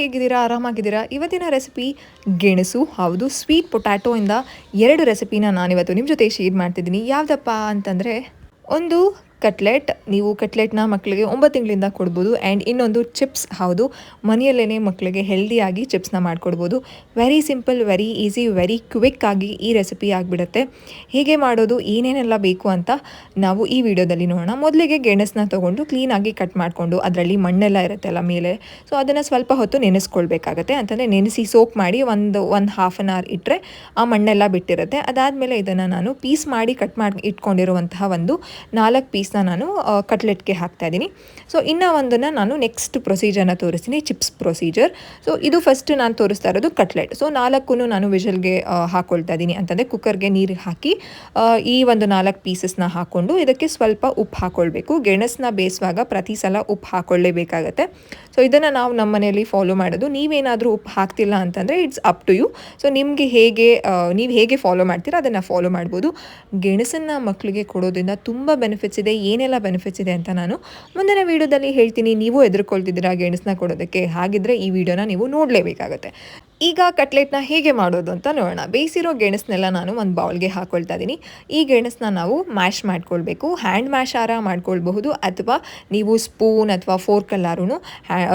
ಹೇಗಿದ್ದೀರಾ? ಆರಾಮಾಗಿದ್ದೀರಾ? ಇವತ್ತಿನ ರೆಸಿಪಿ ಗೆಣಸು, ಹೌದು ಸ್ವೀಟ್ ಪೊಟ್ಯಾಟೋಯಿಂದ 2 ರೆಸಿಪಿನ ನಾನಿವತ್ತು ನಿಮ್ಮ ಜೊತೆ ಶೇರ್ ಮಾಡ್ತಿದ್ದೀನಿ. ಯಾವುದಪ್ಪ ಅಂತಂದರೆ, ಒಂದು ಕಟ್ಲೆಟ್. ನೀವು ಕಟ್ಲೆಟ್ನ ಮಕ್ಕಳಿಗೆ 9 ತಿಂಗಳಿಂದ ಕೊಡ್ಬೋದು. ಆ್ಯಂಡ್ ಇನ್ನೊಂದು ಚಿಪ್ಸ್, ಹೌದು ಮನೆಯಲ್ಲೇ ಮಕ್ಕಳಿಗೆ ಹೆಲ್ದಿಯಾಗಿ ಚಿಪ್ಸ್ನ ಮಾಡಿಕೊಡ್ಬೋದು. Very simple, very easy, very quick ಆಗಿ ಈ ರೆಸಿಪಿ ಆಗಿಬಿಡುತ್ತೆ. ಹೇಗೆ ಮಾಡೋದು, ಏನೇನೆಲ್ಲ ಬೇಕು ಅಂತ ನಾವು ಈ ವಿಡಿಯೋದಲ್ಲಿ ನೋಡೋಣ. ಮೊದಲಿಗೆ ಗೆಣಸನ್ನ ತೊಗೊಂಡು ಕ್ಲೀನಾಗಿ ಕಟ್ ಮಾಡಿಕೊಂಡು, ಅದರಲ್ಲಿ ಮಣ್ಣೆಲ್ಲ ಇರುತ್ತಲ್ಲ ಮೇಲೆ, ಸೊ ಅದನ್ನು ಸ್ವಲ್ಪ ಹೊತ್ತು ನೆನೆಸ್ಕೊಳ್ಬೇಕಾಗತ್ತೆ. ಅಂತಂದರೆ ನೆನೆಸಿ ಸೋಪ್ ಮಾಡಿ ಒಂದು ಹಾಫ್ ಆನ್ ಅವರ್ ಇಟ್ಟರೆ ಆ ಮಣ್ಣೆಲ್ಲ ಬಿಟ್ಟಿರುತ್ತೆ. ಅದಾದಮೇಲೆ ಇದನ್ನು ನಾನು ಪೀಸ್ ಮಾಡಿ ಕಟ್ ಮಾಡಿ ಇಟ್ಕೊಂಡಿರುವಂತಹ ಒಂದು 4 ಪೀಸ್ನ ನಾನು ಕಟ್ಲೆಟ್ಗೆ ಹಾಕ್ತಾ ಇದ್ದೀನಿ. ಸೊ ಇನ್ನೂ ಒಂದನ್ನು ನಾನು ನೆಕ್ಸ್ಟ್ ಪ್ರೊಸೀಜರ್ನ ತೋರಿಸ್ತೀನಿ, ಚಿಪ್ಸ್ ಪ್ರೊಸೀಜರ್. ಸೊ ಇದು ಫಸ್ಟ್ ನಾನು ತೋರಿಸ್ತಾ ಇರೋದು ಕಟ್ಲೆಟ್. ಸೊ 4 ನಾನು ವಿಷಲ್ಗೆ ಹಾಕ್ಕೊಳ್ತಾ ಇದ್ದೀನಿ. ಅಂತಂದರೆ ಕುಕ್ಕರ್ಗೆ ನೀರು ಹಾಕಿ ಈ ಒಂದು 4 ಪೀಸಸ್ನ ಹಾಕ್ಕೊಂಡು ಇದಕ್ಕೆ ಸ್ವಲ್ಪ ಉಪ್ಪು ಹಾಕ್ಕೊಳ್ಬೇಕು. ಗೆಣಸನ್ನ ಬೇಯಿಸುವಾಗ ಪ್ರತಿ ಸಲ ಉಪ್ಪು ಹಾಕ್ಕೊಳ್ಳೇಬೇಕಾಗತ್ತೆ. ಸೊ ಇದನ್ನು ನಾವು ನಮ್ಮ ಮನೆಯಲ್ಲಿ ಫಾಲೋ ಮಾಡೋದು. ನೀವೇನಾದರೂ ಉಪ್ಪು ಹಾಕ್ತಿಲ್ಲ ಅಂತಂದರೆ it's up to you. So ನಿಮಗೆ ನೀವು ಹೇಗೆ ಫಾಲೋ ಮಾಡ್ತೀರಾ ಅದನ್ನು ಫಾಲೋ ಮಾಡ್ಬೋದು. ಗೆಣಸನ್ನು ಮಕ್ಕಳಿಗೆ ಕೊಡೋದ್ರಿಂದ ತುಂಬ ಬೆನಿಫಿಟ್ಸ್ ಇದೆ. ಏನೆಲ್ಲ ಬೆನಿಫಿಟ್ಸ್ ಇದೆ ಅಂತ ನಾನು ಮುಂದಿನ ವೀಡಿಯೋದಲ್ಲಿ ಹೇಳ್ತೀನಿ. ನೀವು ಎದುರ್ಕೊಳ್ತಿದ್ದೀರಾ ಗೆಣಸನ್ನ ಕೊಡೋದಕ್ಕೆ? ಹಾಗಿದ್ರೆ ಈ ವಿಡಿಯೋನ ನೀವು ನೋಡಲೇಬೇಕಾಗತ್ತೆ. ಈಗ ಕಟ್ಲೆಟ್ನ ಹೇಗೆ ಮಾಡೋದು ಅಂತ ನೋಡೋಣ. ಬೇಯಿಸಿರೋ ಗೆಣಸನ್ನೆಲ್ಲ ನಾನು ಒಂದು ಬೌಲ್ಗೆ ಹಾಕ್ಕೊಳ್ತಾ ಇದ್ದೀನಿ. ಈ ಗೆಣಸನ್ನ ನಾವು ಮ್ಯಾಶ್ ಮಾಡ್ಕೊಳ್ಬೇಕು. ಹ್ಯಾಂಡ್ ಮ್ಯಾಶ್ ಮಾಡ್ಕೊಳ್ಬಹುದು, ಅಥವಾ ನೀವು ಸ್ಪೂನ್ ಅಥವಾ ಫೋರ್ಕಲ್ಲಾರೂ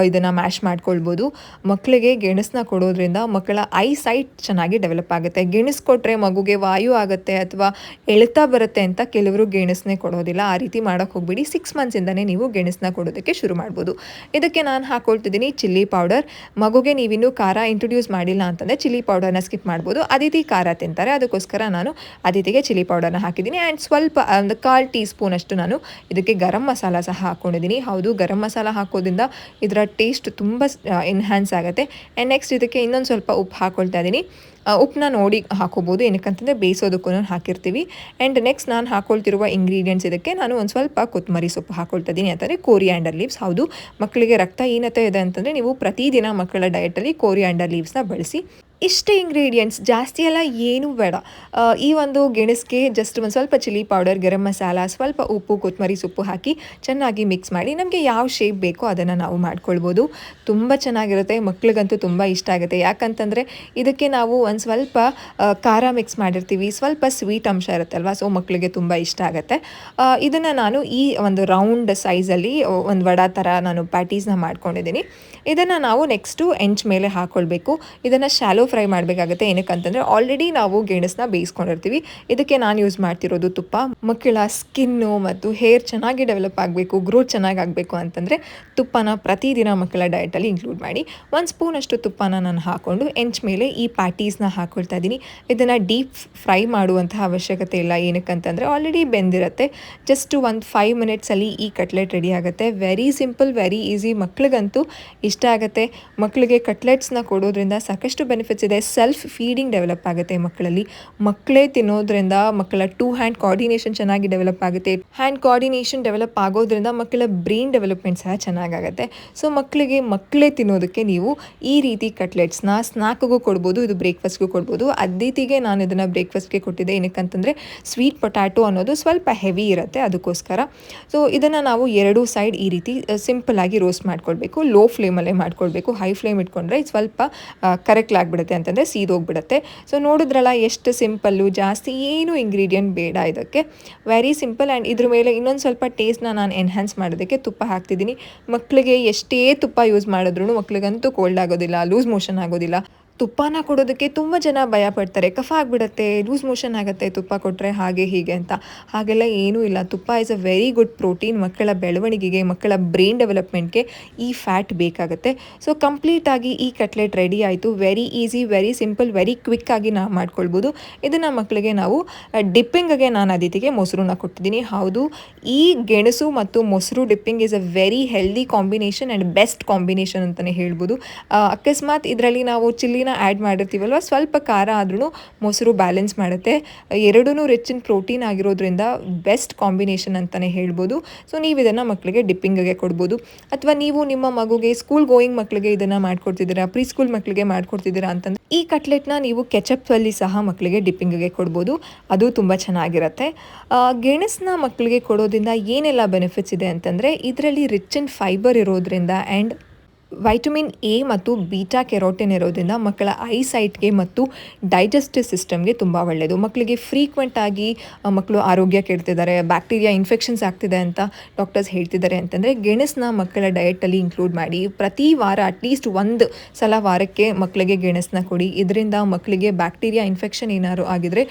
ಇದನ್ನು ಮ್ಯಾಶ್ ಮಾಡ್ಕೊಳ್ಬೋದು. ಮಕ್ಕಳಿಗೆ ಗೆಣಸನ್ನ ಕೊಡೋದ್ರಿಂದ ಮಕ್ಕಳ ಐ ಸೈಟ್ ಚೆನ್ನಾಗಿ ಡೆವಲಪ್ ಆಗುತ್ತೆ. ಗೆಣಸು ಕೊಟ್ಟರೆ ಮಗುಗೆ ವಾಯು ಆಗುತ್ತೆ ಅಥವಾ ಎಳ್ತಾ ಬರುತ್ತೆ ಅಂತ ಕೆಲವರು ಗೆಣಸನ್ನೇ ಕೊಡೋದಿಲ್ಲ. ಆ ರೀತಿ ಮಾಡೋಕ್ಕೆ ಹೋಗ್ಬಿಡಿ. 6 ಮಂತ್ಸಿಂದನೇ ನೀವು ಗೆಣಸನ್ನ ಕೊಡೋದಕ್ಕೆ ಶುರು ಮಾಡ್ಬೋದು. ಇದಕ್ಕೆ ನಾನು ಹಾಕ್ಕೊಳ್ತಿದ್ದೀನಿ ಚಿಲ್ಲಿ ಪೌಡರ್. ಮಗುಗೆ ನೀವಿನ್ನೂ ಖಾರ ಇಂಟ್ರೊಡ್ಯೂಸ್ ಮಾಡಿಲ್ಲ ಅಂತಂದರೆ ಚಿಲ್ಲಿ ಪೌಡರ್ನ ಸ್ಕಿಪ್ ಮಾಡ್ಬೋದು. ಅದಿತಿ ಖಾರ ತಿಂತಾರೆ, ಅದಕ್ಕೋಸ್ಕರ ನಾನು ಅದಿತಿಗೆ ಚಿಲ್ಲಿ ಪೌಡರ್ನ ಹಾಕಿದ್ದೀನಿ. ಆ್ಯಂಡ್ ಸ್ವಲ್ಪ ಒಂದು 1/4 ಟೀ ಸ್ಪೂನ್ ಅಷ್ಟು ನಾನು ಇದಕ್ಕೆ ಗರಂ ಮಸಾಲ ಸಹ ಹಾಕ್ಕೊಂಡಿದ್ದೀನಿ. ಹೌದು, ಗರಂ ಮಸಾಲ ಹಾಕೋದ್ರಿಂದ ಇದರ ಟೇಸ್ಟ್ ತುಂಬ ಎನ್ಹ್ಯಾನ್ಸ್ ಆಗುತ್ತೆ. ಆ್ಯಂಡ್ ನೆಕ್ಸ್ಟ್ ಇದಕ್ಕೆ ಇನ್ನೊಂದು ಸ್ವಲ್ಪ ಉಪ್ಪು ಹಾಕ್ಕೊಳ್ತಾ ಇದ್ದೀನಿ. ಉಪ್ಪನ್ನ ನೋಡಿ ಹಾಕೋಬೋದು, ಏನಕ್ಕಂತಂದರೆ ಬೇಯಿಸೋದಕ್ಕೂ ಹಾಕಿರ್ತೀವಿ. ಆ್ಯಂಡ್ ನೆಕ್ಸ್ಟ್ ನಾನು ಹಾಕ್ಕೊಳ್ತಿರುವ ಇಂಗ್ರೀಡಿಯೆಂಟ್ಸ್, ಇದಕ್ಕೆ ನಾನು ಒಂದು ಸ್ವಲ್ಪ ಕೊತ್ತಂಬರಿ ಸೊಪ್ಪು ಹಾಕ್ಕೊಳ್ತಾ ಇದ್ದೀನಿ, ಅಂತಂದರೆ ಕೋರಿಯಾಂಡರ್ ಲೀವ್ಸ್. ಹೌದು, ಮಕ್ಕಳಿಗೆ ರಕ್ತಹೀನತೆ ಇದೆ ಅಂತಂದರೆ ನೀವು ಪ್ರತಿದಿನ ಮಕ್ಕಳ ಡಯಟಲ್ಲಿ ಕೋರಿಯಾಂಡರ್ ಲೀವ್ಸ್ನ ಬಳಸಿ. ಇಷ್ಟೇ ಇಂಗ್ರೀಡಿಯೆಂಟ್ಸ್, ಜಾಸ್ತಿ ಎಲ್ಲ ಏನೂ ಬೇಡ. ಈ ಒಂದು ಗೆಣಸಿಗೆ ಜಸ್ಟ್ ಒಂದು ಸ್ವಲ್ಪ ಚಿಲ್ಲಿ ಪೌಡರ್, ಗರಂ ಮಸಾಲ, ಸ್ವಲ್ಪ ಉಪ್ಪು, ಕೊತ್ತಂಬರಿ ಸೊಪ್ಪು ಹಾಕಿ ಚೆನ್ನಾಗಿ ಮಿಕ್ಸ್ ಮಾಡಿ ನಮಗೆ ಯಾವ ಶೇಪ್ ಬೇಕೋ ಅದನ್ನು ನಾವು ಮಾಡ್ಕೊಳ್ಬೋದು. ತುಂಬ ಚೆನ್ನಾಗಿರುತ್ತೆ, ಮಕ್ಳಿಗಂತೂ ತುಂಬ ಇಷ್ಟ ಆಗುತ್ತೆ. ಯಾಕಂತಂದರೆ ಇದಕ್ಕೆ ನಾವು ಒಂದು ಸ್ವಲ್ಪ ಖಾರ ಮಿಕ್ಸ್ ಮಾಡಿರ್ತೀವಿ, ಸ್ವಲ್ಪ ಸ್ವೀಟ್ ಅಂಶ ಇರುತ್ತಲ್ವ, ಸೊ ಮಕ್ಕಳಿಗೆ ತುಂಬ ಇಷ್ಟ ಆಗುತ್ತೆ. ಇದನ್ನು ನಾನು ಈ ಒಂದು ರೌಂಡ್ ಸೈಜಲ್ಲಿ ಒಂದು ವಡ ಥರ ನಾನು ಪ್ಯಾಟೀಸ್ನ ಮಾಡ್ಕೊಂಡಿದ್ದೀನಿ. ಇದನ್ನು ನಾವು ನೆಕ್ಸ್ಟು ಎಂಚ್ ಮೇಲೆ ಹಾಕ್ಕೊಳ್ಬೇಕು. ಇದನ್ನು ಶಾಲೋ ಫ್ರೈ ಮಾಡಬೇಕಾಗುತ್ತೆ. ಏನಕ್ಕಂತಂದರೆ ಆಲ್ರೆಡಿ ನಾವು ಗೆಣಸನ್ನ ಬೇಯಿಸ್ಕೊಂಡಿರ್ತೀವಿ. ಇದಕ್ಕೆ ನಾನು ಯೂಸ್ ಮಾಡ್ತಿರೋದು ತುಪ್ಪ. ಮಕ್ಕಳ ಸ್ಕಿನ್ನು ಮತ್ತು ಹೇರ್ ಚೆನ್ನಾಗಿ ಡೆವಲಪ್ ಆಗಬೇಕು, ಗ್ರೋತ್ ಚೆನ್ನಾಗಿ ಆಗಬೇಕು ಅಂತಂದರೆ ತುಪ್ಪನ ಪ್ರತಿದಿನ ಮಕ್ಕಳ ಡಯಟಲ್ಲಿ ಇನ್ಕ್ಲೂಡ್ ಮಾಡಿ. 1 ಸ್ಪೂನ್ ಅಷ್ಟು ತುಪ್ಪನ ನಾನು ಹಾಕ್ಕೊಂಡು ಎಂಚ್ ಮೇಲೆ ಈ ಪ್ಯಾಟೀಸ್ನ ಹಾಕ್ಕೊಳ್ತಾ ಇದ್ದೀನಿ. ಇದನ್ನು ಡೀಪ್ ಫ್ರೈ ಮಾಡುವಂತಹ ಅವಶ್ಯಕತೆ ಇಲ್ಲ. ಏನಕ್ಕಂತಂದರೆ ಆಲ್ರೆಡಿ ಬೆಂದಿರುತ್ತೆ. ಜಸ್ಟ್ ಒಂದು 5 ಮಿನಿಟ್ಸಲ್ಲಿ ಈ ಕಟ್ಲೆಟ್ ರೆಡಿ ಆಗುತ್ತೆ. Very simple, very easy. ಮಕ್ಕಳಿಗಂತೂ ಇಷ್ಟ ಆಗುತ್ತೆ. ಮಕ್ಕಳಿಗೆ ಕಟ್ಲೆಟ್ಸ್ನ ಕೊಡೋದ್ರಿಂದ ಸಾಕಷ್ಟು ಬೆನಿಫಿಟ್ಸ್ ಇದೆ. ಸೆಲ್ಫ್ ಫೀಡಿಂಗ್ ಡೆವಲಪ್ ಆಗುತ್ತೆ ಮಕ್ಕಳಲ್ಲಿ. ಮಕ್ಕಳೇ ತಿನ್ನೋದ್ರಿಂದ ಮಕ್ಕಳ 2 ಹ್ಯಾಂಡ್ ಕೋಆರ್ಡಿನೇಷನ್ ಚೆನ್ನಾಗಿ ಡೆವಲಪ್ ಆಗುತ್ತೆ. ಹ್ಯಾಂಡ್ ಕೋಆರ್ಡಿನೇಷನ್ ಡೆವಲಪ್ ಆಗೋದ್ರಿಂದ ಮಕ್ಕಳ ಬ್ರೈನ್ ಡೆವಲಪ್ಮೆಂಟ್ ಸಹ ಚೆನ್ನಾಗಾಗುತ್ತೆ. ಸೊ ಮಕ್ಕಳೇ ತಿನ್ನೋದಕ್ಕೆ ನೀವು ಈ ರೀತಿ ಕಟ್ಲೆಟ್ಸ್ನ ಸ್ನ್ಯಾಕ್ಗೂ ಕೊಡ್ಬೋದು, ಇದು ಬ್ರೇಕ್ಫಾಸ್ಟ್ಗೂ ಕೊಡ್ಬೋದು. ಅದಿತಿಗೆ ನಾನು ಇದನ್ನು ಬ್ರೇಕ್ಫಾಸ್ಟ್ಗೆ ಕೊಟ್ಟಿದ್ದೆ. ಏನಕ್ಕಂತಂದರೆ ಸ್ವೀಟ್ ಪೊಟ್ಯಾಟೋ ಅನ್ನೋದು ಸ್ವಲ್ಪ ಹೆವಿ ಇರುತ್ತೆ, ಅದಕ್ಕೋಸ್ಕರ. ಸೊ ಇದನ್ನು ನಾವು 2 ಸೈಡ್ ಈ ರೀತಿ ಸಿಂಪಲ್ಲಾಗಿ ರೋಸ್ಟ್ ಮಾಡ್ಕೊಳ್ಬೇಕು. ಲೋ ಫ್ಲೇಮಲ್ಲೇ ಮಾಡ್ಕೊಳ್ಬೇಕು. ಹೈ ಫ್ಲೇಮ್ ಇಟ್ಕೊಂಡ್ರೆ ಸ್ವಲ್ಪ ಕರೆಕ್ಟ್ ಆಗಿಬಿಡುತ್ತೆ, ಅಂತಂದರೆ ಸೀದೋಗ್ಬಿಡುತ್ತೆ. ಸೊ ನೋಡಿದ್ರಲ್ಲ ಎಷ್ಟು ಸಿಂಪಲ್ಲು, ಜಾಸ್ತಿ ಏನು ಇಂಗ್ರೀಡಿಯೆಂಟ್ ಬೇಡ ಇದಕ್ಕೆ. Very simple. ಆ್ಯಂಡ್ ಇದ್ರ ಮೇಲೆ ಇನ್ನೊಂದು ಸ್ವಲ್ಪ ಟೇಸ್ಟ್ನ ನಾನು ಎನ್ಹ್ಯಾನ್ಸ್ ಮಾಡೋದಕ್ಕೆ ತುಪ್ಪ ಹಾಕ್ತಿದ್ದೀನಿ. ಮಕ್ಕಳಿಗೆ ಎಷ್ಟೇ ತುಪ್ಪ ಯೂಸ್ ಮಾಡಿದ್ರೂ ಮಕ್ಕಳಿಗಂತೂ ಕೋಲ್ಡ್ ಆಗೋದಿಲ್ಲ, ಲೂಸ್ ಮೋಷನ್ ಆಗೋದಿಲ್ಲ. ತುಪ್ಪನ ಕೊಡೋದಕ್ಕೆ ತುಂಬ ಜನ ಭಯ ಪಡ್ತಾರೆ. ಕಫ ಆಗಿಬಿಡುತ್ತೆ, ಲೂಸ್ ಮೋಷನ್ ಆಗುತ್ತೆ ತುಪ್ಪ ಕೊಟ್ಟರೆ, ಹಾಗೆ ಹೀಗೆ ಅಂತ. ಹಾಗೆಲ್ಲ ಏನೂ ಇಲ್ಲ. ತುಪ್ಪ is a very good protein. ಮಕ್ಕಳ ಬೆಳವಣಿಗೆಗೆ, ಮಕ್ಕಳ ಬ್ರೈನ್ ಡೆವಲಪ್ಮೆಂಟ್ಗೆ ಈ ಫ್ಯಾಟ್ ಬೇಕಾಗುತ್ತೆ. ಸೊ ಕಂಪ್ಲೀಟಾಗಿ ಈ ಕಟ್ಲೆಟ್ ರೆಡಿ ಆಯಿತು. Very easy, very simple, very ಕ್ವಿಕ್ಕಾಗಿ ನಾವು ಮಾಡ್ಕೊಳ್ಬೋದು. ಇದನ್ನು ಮಕ್ಕಳಿಗೆ ನಾವು ಡಿಪ್ಪಿಂಗ್ಗೆ ನಾನು ಅದಿತಿಗೆ ಮೊಸರನ್ನ ಕೊಟ್ಟಿದ್ದೀನಿ. ಹೌದು, ಈ ಗೆಣಸು ಮತ್ತು ಮೊಸರು dipping is a very healthy combination and best combination ಅಂತಲೇ ಹೇಳ್ಬೋದು. ಅಕಸ್ಮಾತ್ ಇದರಲ್ಲಿ ನಾವು ಚಿಲ್ಲಿನ ಆ್ಯಡ್ ಮಾಡಿರ್ತೀವಲ್ವ, ಸ್ವಲ್ಪ ಖಾರ ಆದ್ರೂ ಮೊಸರು ಬ್ಯಾಲೆನ್ಸ್ ಮಾಡುತ್ತೆ. ಎರಡೂ ರಿಚ್ ಇನ್ ಪ್ರೋಟೀನ್ ಆಗಿರೋದ್ರಿಂದ ಬೆಸ್ಟ್ ಕಾಂಬಿನೇಷನ್ ಅಂತಲೇ ಹೇಳ್ಬೋದು. ಸೊ ನೀವು ಇದನ್ನು ಮಕ್ಕಳಿಗೆ ಡಿಪ್ಪಿಂಗ್ಗೆ ಕೊಡ್ಬೋದು. ಅಥವಾ ನೀವು ನಿಮ್ಮ ಮಗುಗೆ ಸ್ಕೂಲ್ ಗೋಯಿಂಗ್ ಮಕ್ಕಳಿಗೆ ಇದನ್ನು ಮಾಡ್ಕೊಡ್ತಿದ್ದೀರಾ, ಪ್ರೀ ಸ್ಕೂಲ್ ಮಕ್ಕಳಿಗೆ ಮಾಡ್ಕೊಡ್ತಿದ್ದೀರಾ ಅಂತಂದರೆ ಈ ಕಟ್ಲೆಟ್ನ ನೀವು ಕೆಚಪ್ಪಲ್ಲಿ ಸಹ ಮಕ್ಕಳಿಗೆ ಡಿಪ್ಪಿಂಗ್ಗೆ ಕೊಡ್ಬೋದು. ಅದು ತುಂಬ ಚೆನ್ನಾಗಿರುತ್ತೆ. ಗೆಣಸನ್ನ ಮಕ್ಕಳಿಗೆ ಕೊಡೋದ್ರಿಂದ ಏನೆಲ್ಲ ಬೆನಿಫಿಟ್ಸ್ ಇದೆ ಅಂತಂದರೆ, ಇದರಲ್ಲಿ ರಿಚ್ ಇನ್ ಫೈಬರ್ ಇರೋದ್ರಿಂದ ಆ್ಯಂಡ್ ವೈಟಮಿನ್ ಎ ಮತ್ತು ಬೀಟಾ ಕೆರೋಟಿನ್ ಇರೋದ್ರಿಂದ ಮಕ್ಕಳ ಐಸೈಟ್ಗೆ ಮತ್ತು ಡೈಜೆಸ್ಟಿವ್ ಸಿಸ್ಟಮ್ಗೆ ತುಂಬ ಒಳ್ಳೆಯದು. ಮಕ್ಕಳಿಗೆ ಫ್ರೀಕ್ವೆಂಟ್ ಆಗಿ ಮಕ್ಕಳು ಆರೋಗ್ಯ ಕೆಡ್ತಿದ್ದಾರೆ, ಬ್ಯಾಕ್ಟೀರಿಯಾ ಇನ್ಫೆಕ್ಷನ್ಸ್ ಆಗ್ತಿದೆ ಅಂತ ಡಾಕ್ಟರ್ಸ್ ಹೇಳ್ತಿದ್ದಾರೆ ಅಂತಂದರೆ ಗೆಣಸನ್ನ ಮಕ್ಕಳ ಡಯೆಟಲ್ಲಿ ಇನ್ಕ್ಲೂಡ್ ಮಾಡಿ ಪ್ರತಿ ವಾರ ಅಟ್ಲೀಸ್ಟ್ ಒಂದು ಸಲ ವಾರಕ್ಕೆ ಮಕ್ಕಳಿಗೆ ಗೆಣಸನ್ನ ಕೊಡಿ. ಇದರಿಂದ ಮಕ್ಕಳಿಗೆ ಬ್ಯಾಕ್ಟೀರಿಯಾ ಇನ್ಫೆಕ್ಷನ್ ಏನಾದ್ರು ಆಗಿದ್ರೆ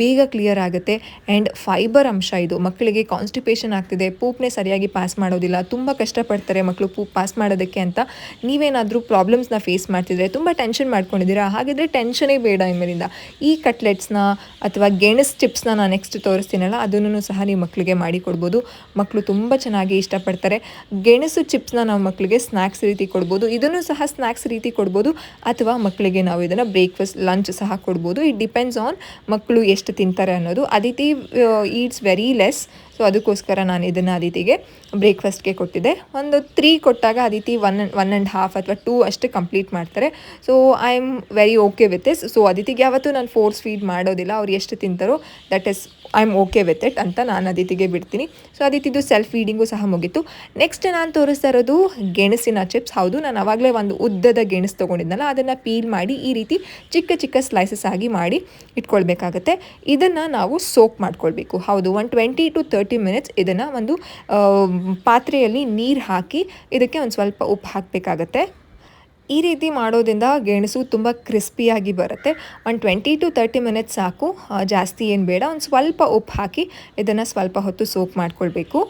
ಬೇಗ ಕ್ಲಿಯರ್ ಆಗುತ್ತೆ. ಆ್ಯಂಡ್ ಫೈಬರ್ ಅಂಶ ಇದು. ಮಕ್ಕಳಿಗೆ ಕಾನ್ಸ್ಟಿಪೇಷನ್ ಆಗ್ತಿದೆ, ಪೂಪ್ನೇ ಸರಿಯಾಗಿ ಪಾಸ್ ಮಾಡೋದಿಲ್ಲ, ತುಂಬ ಕಷ್ಟಪಡ್ತಾರೆ ಮಕ್ಕಳು ಪೂಪ್ ಪಾಸ್ ಮಾಡೋದಕ್ಕೆ ಅಂತ ನೀವೇನಾದರೂ ಪ್ರಾಬ್ಲಮ್ಸ್ನ ಫೇಸ್ ಮಾಡ್ತಿದ್ರೆ, ತುಂಬ ಟೆನ್ಷನ್ ಮಾಡ್ಕೊಂಡಿದ್ದೀರಾ, ಹಾಗಿದ್ರೆ ಟೆನ್ಷನೇ ಬೇಡ. ಇನ್ಮೇಲಿಂದ ಈ ಕಟ್ಲೆಟ್ಸ್ನ ಅಥವಾ ಗೆಣಸ್ ಚಿಪ್ಸ್ನ ನಾನು ನೆಕ್ಸ್ಟ್ ತೋರಿಸ್ತೀನಲ್ಲ ಅದನ್ನು ಸಹ ನೀವು ಮಕ್ಕಳಿಗೆ ಮಾಡಿ ಕೊಡ್ಬೋದು. ಮಕ್ಕಳು ತುಂಬ ಚೆನ್ನಾಗಿ ಇಷ್ಟಪಡ್ತಾರೆ. ಗೆಣಸು ಚಿಪ್ಸ್ನ ನಾವು ಮಕ್ಕಳಿಗೆ ಸ್ನ್ಯಾಕ್ಸ್ ರೀತಿ ಕೊಡ್ಬೋದು. ಇದನ್ನು ಸಹ ಸ್ನ್ಯಾಕ್ಸ್ ರೀತಿ ಕೊಡ್ಬೋದು ಅಥವಾ ಮಕ್ಕಳಿಗೆ ನಾವು ಇದನ್ನು ಬ್ರೇಕ್ಫಾಸ್ಟ್ ಲಂಚ್ ಸಹ ಕೊಡ್ಬೋದು. ಇಟ್ ಡಿಪೆಂಡ್ಸ್ ಆನ್ ಮಕ್ಕಳು ಎಷ್ಟು ತಿಂತಾರೆ ಅನ್ನೋದು. Aditi eats very less, so ಅದಕ್ಕೋಸ್ಕರ ನಾನು ಇದನ್ನು ಅದಿತಿಗೆ ಬ್ರೇಕ್ಫಾಸ್ಟ್ಗೆ ಕೊಟ್ಟಿದ್ದೆ. ಒಂದು 3 ಕೊಟ್ಟಾಗ ಅದಿತಿ 1.5 ಅಥವಾ 2 ಅಷ್ಟು ಕಂಪ್ಲೀಟ್ ಮಾಡ್ತಾರೆ. So I am very okay with this. So ಅದಿತಿಗೆ ಯಾವತ್ತೂ ನಾನು ಫೋರ್ಸ್ ಫೀಡ್ ಮಾಡೋದಿಲ್ಲ. ಅವ್ರು ಎಷ್ಟು ತಿಂತಾರೋ that is I am okay with it ಅಂತ ನಾನು ಅದಿತಿಗೆ ಬಿಡ್ತೀನಿ. ಸೊ ಅದಿತಿದು ಸೆಲ್ಫ್ ಫೀಡಿಂಗು ಸಹ ಮುಗೀತು. ನೆಕ್ಸ್ಟ್ ನಾನು ತೋರಿಸ್ತಾ ಇರೋದು ಗೆಣಸಿನ ಚಿಪ್ಸ್. ಹೌದು, ನಾನು ಆವಾಗಲೇ ಒಂದು ಉದ್ದದ ಗೆಣಸು ತೊಗೊಂಡಿದ್ನಲ್ಲ ಅದನ್ನು ಪೀಲ್ ಮಾಡಿ ಈ ರೀತಿ ಚಿಕ್ಕ ಚಿಕ್ಕ ಸ್ಲೈಸಸ್ ಆಗಿ ಮಾಡಿ ಇಟ್ಕೊಳ್ಬೇಕಾಗತ್ತೆ. ಇದನ್ನು ನಾವು ಸೋಕ್ ಮಾಡ್ಕೊಳ್ಬೇಕು. ಹೌದು, 20 to 30 ಮಿನಿಟ್ಸ್ ಇದನ್ನು ಒಂದು ಪಾತ್ರೆಯಲ್ಲಿ ನೀರು ಹಾಕಿ ಇದಕ್ಕೆ ಒಂದು ಸ್ವಲ್ಪ ಉಪ್ಪು ಹಾಕಬೇಕಾಗತ್ತೆ. ಈ ರೀತಿ ಮಾಡೋದ್ರಿಂದ ಗೆಣಸು ತುಂಬ ಕ್ರಿಸ್ಪಿಯಾಗಿ ಬರುತ್ತೆ. ಒಂದು 20 to 30 ಮಿನಿಟ್ಸ್ ಸಾಕು, ಜಾಸ್ತಿ ಏನು ಬೇಡ. ಒಂದು ಸ್ವಲ್ಪ ಉಪ್ಪು ಹಾಕಿ ಇದನ್ನು ಸ್ವಲ್ಪ ಹೊತ್ತು ಸೋಕ್ ಮಾಡ್ಕೊಳ್ಬೇಕು.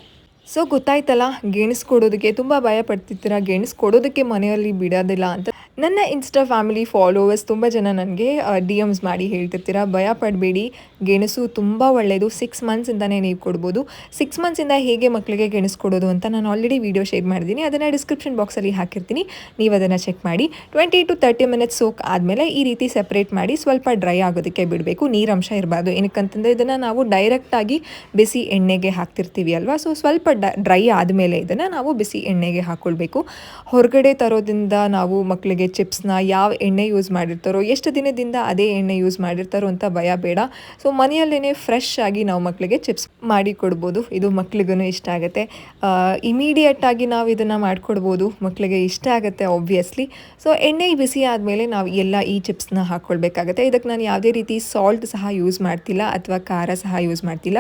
ಸೊ ಗೊತ್ತಾಯ್ತಲ್ಲ, ಗೆಣಸು ಕೊಡೋದಕ್ಕೆ ತುಂಬ ಭಯ ಪಡ್ತಿರ್ತೀರ, ಗೆಣಸು ಕೊಡೋದಕ್ಕೆ ಮನೆಯಲ್ಲಿ ಬಿಡೋದಿಲ್ಲ ಅಂತ. ನನ್ನ ಇನ್ಸ್ಟಾ ಫ್ಯಾಮಿಲಿ ಫಾಲೋವರ್ಸ್ ತುಂಬ ಜನ ನನಗೆ DMs ಮಾಡಿ ಹೇಳ್ತಿರ್ತೀರ, ಭಯ ಪಡಬೇಡಿ, ಗೆಣಸು ತುಂಬ ಒಳ್ಳೆಯದು, 6 ಮಂತ್ಸಿಂದನೇ ನೀವು ಕೊಡ್ಬೋದು. 6 ಮಂತ್ಸಿಂದ ಹೇಗೆ ಮಕ್ಕಳಿಗೆ ಗೆಣಸು ಕೊಡೋದು ಅಂತ ನಾನು ಆಲ್ರೆಡಿ ವೀಡಿಯೋ ಶೇರ್ ಮಾಡಿದ್ದೀನಿ, ಅದನ್ನು ಡಿಸ್ಕ್ರಿಪ್ಷನ್ ಬಾಕ್ಸಲ್ಲಿ ಹಾಕಿರ್ತೀನಿ, ನೀವು ಅದನ್ನು ಚೆಕ್ ಮಾಡಿ. 20 to 30 ಮಿನಿಟ್ಸ್ ಸೋಕ್ ಆದಮೇಲೆ ಈ ರೀತಿ ಸೆಪ್ರೇಟ್ ಮಾಡಿ ಸ್ವಲ್ಪ ಡ್ರೈ ಆಗೋದಕ್ಕೆ ಬಿಡಬೇಕು. ನೀರಂಶ ಇರಬಾರ್ದು. ಏನಕ್ಕಂತಂದರೆ ಇದನ್ನು ನಾವು ಡೈರೆಕ್ಟಾಗಿ ಬಿಸಿ ಎಣ್ಣೆಗೆ ಹಾಕ್ತಿರ್ತೀವಿ ಅಲ್ವಾ. ಸೊ ಸ್ವಲ್ಪ ಡ್ರೈ ಆದಮೇಲೆ ಇದನ್ನು ನಾವು ಬಿಸಿ ಎಣ್ಣೆಗೆ ಹಾಕ್ಕೊಳ್ಬೇಕು. ಹೊರಗಡೆ ತರೋದ್ರಿಂದ ನಾವು ಮಕ್ಕಳಿಗೆ ಚಿಪ್ಸ್ನ ಯಾವ ಎಣ್ಣೆ ಯೂಸ್ ಮಾಡಿರ್ತಾರೋ, ಎಷ್ಟು ದಿನದಿಂದ ಅದೇ ಎಣ್ಣೆ ಯೂಸ್ ಮಾಡಿರ್ತಾರೋ ಅಂತ ಭಯ ಬೇಡ. ಸೊ ಮನೆಯಲ್ಲೇ ಫ್ರೆಶ್ ಆಗಿ ನಾವು ಮಕ್ಕಳಿಗೆ ಚಿಪ್ಸ್ ಮಾಡಿ ಕೊಡ್ಬೋದು. ಇದು ಮಕ್ಳಿಗೂ ಇಷ್ಟ ಆಗುತ್ತೆ. ಇಮಿಡಿಯೇಟಾಗಿ ನಾವು ಇದನ್ನು ಮಾಡಿಕೊಡ್ಬೋದು, ಮಕ್ಕಳಿಗೆ ಇಷ್ಟ ಆಗುತ್ತೆ ಆಬ್ವಿಯಸ್ಲಿ. ಸೊ ಎಣ್ಣೆ ಬಿಸಿ ಆದಮೇಲೆ ನಾವು ಎಲ್ಲ ಈ ಚಿಪ್ಸ್ನ ಹಾಕ್ಕೊಳ್ಬೇಕಾಗತ್ತೆ. ಇದಕ್ಕೆ ನಾನು ಯಾವುದೇ ರೀತಿ ಸಾಲ್ಟ್ ಸಹ ಯೂಸ್ ಮಾಡ್ತಿಲ್ಲ ಅಥವಾ ಖಾರ ಸಹ ಯೂಸ್ ಮಾಡ್ತಿಲ್ಲ.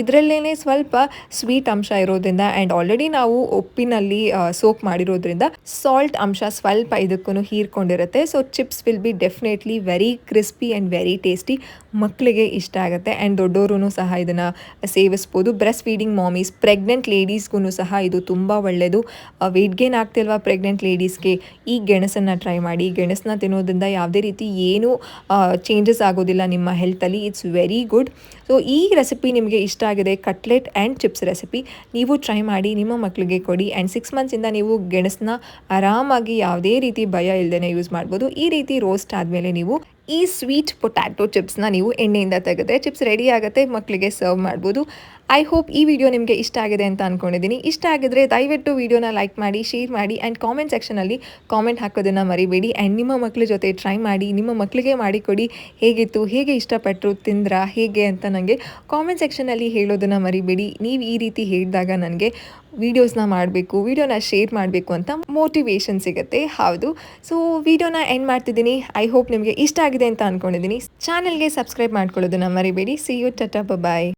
ಇದರಲ್ಲೇ ಸ್ವಲ್ಪ ಸ್ವೀಟ್ ಅಂಶ ಇರೋದ್ರಿಂದ ಆ್ಯಂಡ್ ಆಲ್ರೆಡಿ ನಾವು ಉಪ್ಪಿನಲ್ಲಿ ಸೋಕ್ ಮಾಡಿರೋದ್ರಿಂದ ಸಾಲ್ಟ್ ಅಂಶ ಸ್ವಲ್ಪ ಇದಕ್ಕೂ ಹೀರ್ಕೊಂಡಿರುತ್ತೆ. So chips will be definitely very crispy and very tasty. ಮಕ್ಕಳಿಗೆ ಇಷ್ಟ ಆಗುತ್ತೆ ಆ್ಯಂಡ್ ದೊಡ್ಡವರು ಸಹ ಇದನ್ನು ಸೇವಿಸ್ಬೋದು. ಬ್ರೆಸ್ಟ್ ಫೀಡಿಂಗ್ ಮಾಮೀಸ್, ಪ್ರೆಗ್ನೆಂಟ್ ಲೇಡೀಸ್ಗೂ ಸಹ ಇದು ತುಂಬ ಒಳ್ಳೆಯದು. ವೆಯ್ಟ್ ಗೇನ್ ಆಗ್ತಿಲ್ವಾ ಪ್ರೆಗ್ನೆಂಟ್ ಲೇಡೀಸ್ಗೆ, ಈ ಗೆಣಸನ್ನು ಟ್ರೈ ಮಾಡಿ. ಗೆಣಸನ್ನ ತಿನ್ನೋದ್ರಿಂದ ಯಾವುದೇ ರೀತಿ ಏನೂ ಚೇಂಜಸ್ ಆಗೋದಿಲ್ಲ ನಿಮ್ಮ ಹೆಲ್ತಲ್ಲಿ. It's very good. ಸೊ ಈ ರೆಸಿಪಿ ನಿಮಗೆ ಇಷ್ಟ ಆಗಿದೆ, ಕಟ್ಲೆಟ್ ಆ್ಯಂಡ್ ಚಿಪ್ಸ್ ರೆಸಿಪಿ, ನೀವು ಟ್ರೈ ಮಾಡಿ ನಿಮ್ಮ ಮಕ್ಕಳಿಗೆ ಕೊಡಿ. ಆ್ಯಂಡ್ 6 ಮಂತ್ಸಿಂದ ನೀವು ಗೆಣಸನ್ನ ಆರಾಮಾಗಿ ಯಾವುದೇ ರೀತಿ ಭಯ ಇಲ್ಲದೇ ಯೂಸ್ ಮಾಡ್ಬೋದು. ಈ ರೀತಿ ರೋಸ್ಟ್ ಆದಮೇಲೆ ನೀವು ಈ ಸ್ವೀಟ್ ಪೊಟ್ಯಾಟೊ ಚಿಪ್ಸ್ನ ನೀವು ಎಣ್ಣೆಯಿಂದ ತೆಗೆದ್ರೆ ಚಿಪ್ಸ್ ರೆಡಿ ಆಗುತ್ತೆ, ಮಕ್ಕಳಿಗೆ ಸರ್ವ್ ಮಾಡ್ಬೋದು. ಐ ಹೋಪ್ ಈ ವಿಡಿಯೋ ನಿಮಗೆ ಇಷ್ಟ ಆಗಿದೆ ಅಂತ ಅಂದ್ಕೊಂಡಿದ್ದೀನಿ. ಇಷ್ಟ ಆಗಿದ್ರೆ ದಯವಿಟ್ಟು ವಿಡಿಯೋನ ಲೈಕ್ ಮಾಡಿ, ಶೇರ್ ಮಾಡಿ ಆ್ಯಂಡ್ ಕಾಮೆಂಟ್ ಸೆಕ್ಷನಲ್ಲಿ ಕಾಮೆಂಟ್ ಹಾಕೋದನ್ನು ಮರಿಬೇಡಿ. ಆ್ಯಂಡ್ ನಿಮ್ಮ ಮಕ್ಕಳ ಜೊತೆ ಟ್ರೈ ಮಾಡಿ, ನಿಮ್ಮ ಮಕ್ಕಳಿಗೆ ಮಾಡಿಕೊಡಿ. ಹೇಗಿತ್ತು, ಹೇಗೆ ಇಷ್ಟಪಟ್ಟರು, ತಿಂದ್ರಾ, ಹೇಗೆ ಅಂತ ನನಗೆ ಕಾಮೆಂಟ್ ಸೆಕ್ಷನಲ್ಲಿ ಹೇಳೋದನ್ನು ಮರಿಬೇಡಿ. ನೀವು ಈ ರೀತಿ ಹೇಳಿದಾಗ ನನಗೆ ವೀಡಿಯೋಸ್ನ ಮಾಡಬೇಕು, ವೀಡಿಯೋನ ಶೇರ್ ಮಾಡಬೇಕು ಅಂತ ಮೋಟಿವೇಶನ್ ಸಿಗುತ್ತೆ. ಹೌದು, ಸೊ ವಿಡಿಯೋನ ಎಂಡ್ ಮಾಡ್ತಿದ್ದೀನಿ. ಐ ಹೋಪ್ ನಿಮಗೆ ಇಷ್ಟ ಆಗಿದೆ ಅಂತ ಅಂದ್ಕೊಂಡಿದ್ದೀನಿ. ಚಾನಲ್ಗೆ ಸಬ್ಸ್ಕ್ರೈಬ್ ಮಾಡ್ಕೊಳ್ಳೋದನ್ನು ಮರಿಬೇಡಿ. See you, tata, bye.